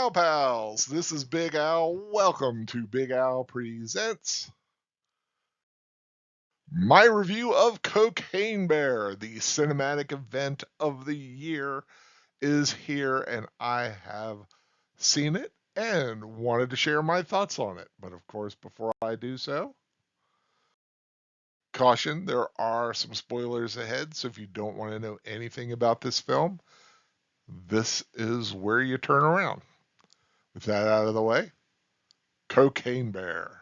Al Pals. This is Big Al. Welcome to Big Al Presents my review of Cocaine Bear. The cinematic event of the year is here, and I have seen it and wanted to share my thoughts on it. But of course, before I do so, caution, there are some spoilers ahead. So if you don't want to know anything about this film, this is where you turn around. With that out of the way, Cocaine Bear.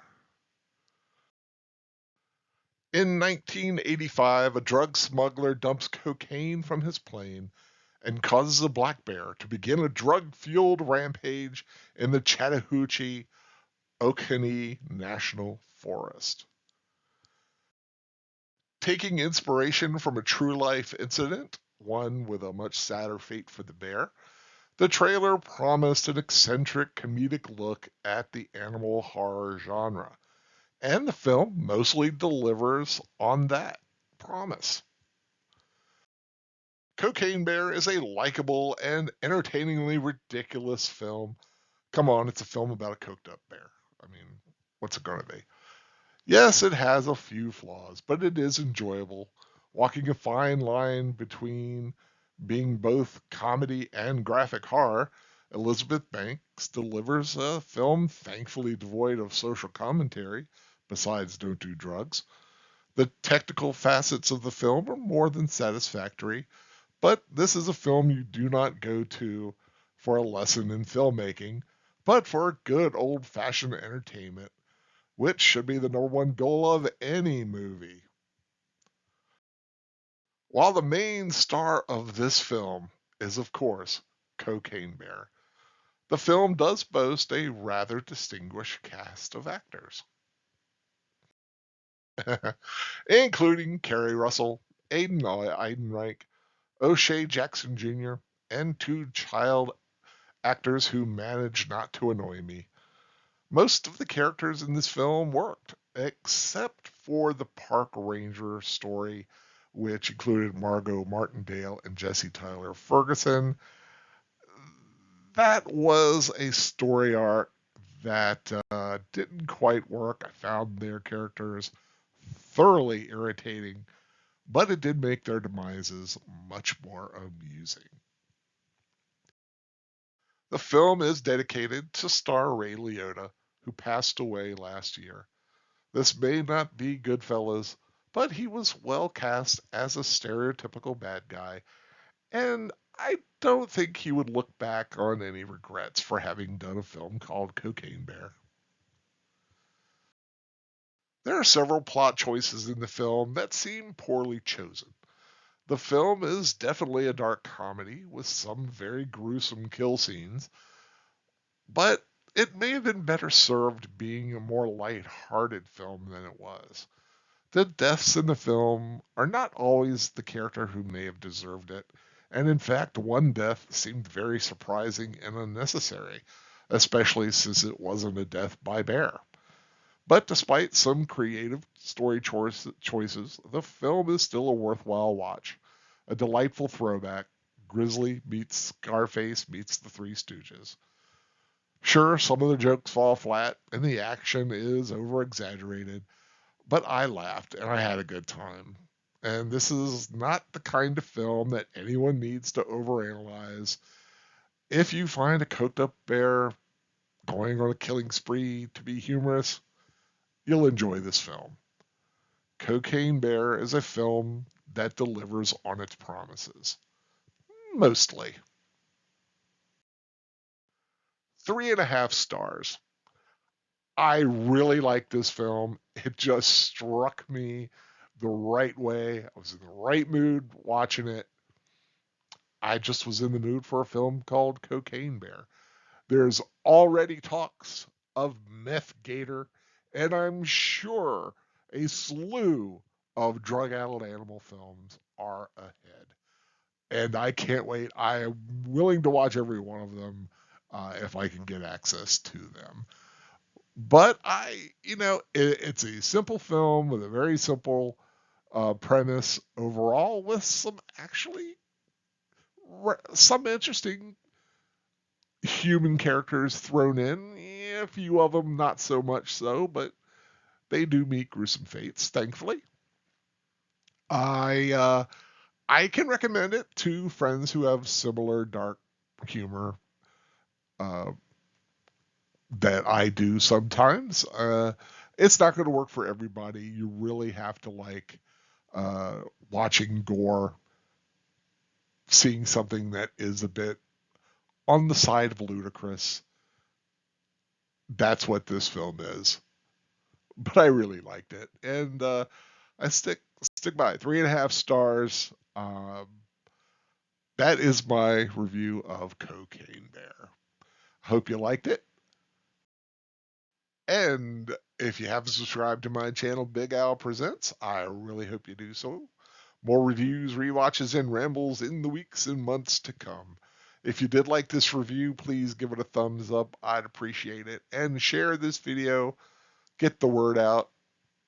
In 1985, a drug smuggler dumps cocaine from his plane and causes a black bear to begin a drug fueled rampage in the Chattahoochee Oconee National Forest. Taking inspiration from a true life incident, one with a much sadder fate for the bear, the trailer promised an eccentric comedic look at the animal horror genre. And the film mostly delivers on that promise. Cocaine Bear is a likable and entertainingly ridiculous film. Come on, it's a film about a coked up bear. I mean, what's it going to be? Yes, it has a few flaws, but it is enjoyable, walking a fine line between being both comedy and graphic horror. Elizabeth Banks delivers a film thankfully devoid of social commentary, besides Don't Do Drugs. The technical facets of the film are more than satisfactory, but this is a film you do not go to for a lesson in filmmaking, but for good old fashioned entertainment, which should be the number one goal of any movie. While the main star of this film is, of course, Cocaine Bear, the film does boast a rather distinguished cast of actors, including Kerry Russell, Aidan Eidenreich, O'Shea Jackson Jr., and two child actors who managed not to annoy me. Most of the characters in this film worked, except for the park ranger story, which included Margot Martindale and Jesse Tyler Ferguson. That was a story arc that didn't quite work. I found their characters thoroughly irritating, but it did make their demises much more amusing. The film is dedicated to star Ray Liotta, who passed away last year. This may not be Goodfellas, but he was well cast as a stereotypical bad guy, and I don't think he would look back on any regrets for having done a film called Cocaine Bear. There are several plot choices in the film that seem poorly chosen. The film is definitely a dark comedy with some very gruesome kill scenes, but it may have been better served being a more light-hearted film than it was. The deaths in the film are not always the character who may have deserved it, and in fact, one death seemed very surprising and unnecessary, especially since it wasn't a death by bear. But despite some creative story choices, the film is still a worthwhile watch. A delightful throwback. Grizzly meets Scarface meets the Three Stooges. Sure, some of the jokes fall flat and the action is over exaggerated, but I laughed and I had a good time. And this is not the kind of film that anyone needs to overanalyze. If you find a coked up bear going on a killing spree to be humorous, you'll enjoy this film. Cocaine Bear is a film that delivers on its promises. Mostly. 3.5 stars. I really like this film. It just struck me the right way. I was in the right mood watching it. I just was in the mood for a film called Cocaine Bear. There's already talks of Meth Gator, and I'm sure a slew of drug addled animal films are ahead. And I can't wait. I am willing to watch every one of them if I can get access to them. But it's a simple film with a very simple premise overall, with some actually some interesting human characters thrown in. Yeah, a few of them not so much so, but they do meet gruesome fates, thankfully. I I can recommend it to friends who have similar dark humor uh, that I do sometimes. It's not going to work for everybody. You really have to like watching gore, seeing something that is a bit on the side of ludicrous. That's what this film is. But I really liked it, and I stick by it. 3.5 stars. That is my review of Cocaine Bear. Hope you liked it. And if you haven't subscribed to my channel, Big Al Presents, I really hope you do so. More reviews, rewatches, and rambles in the weeks and months to come. If you did like this review, please give it a thumbs up. I'd appreciate it. And share this video. Get the word out.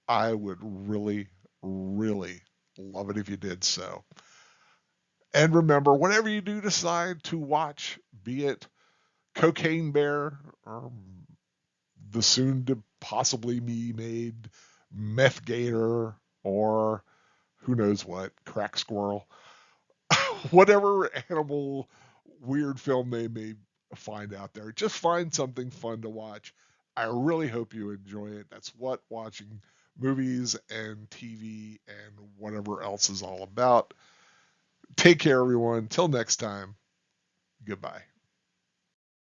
I would really, really love it if you did so. And remember, whenever you do decide to watch, be it Cocaine Bear or the soon to possibly be made Meth Gator or who knows what, Crack Squirrel, whatever animal weird film they may find out there, just find something fun to watch. I really hope you enjoy it. That's what watching movies and TV and whatever else is all about. Take care, everyone. Till next time, goodbye.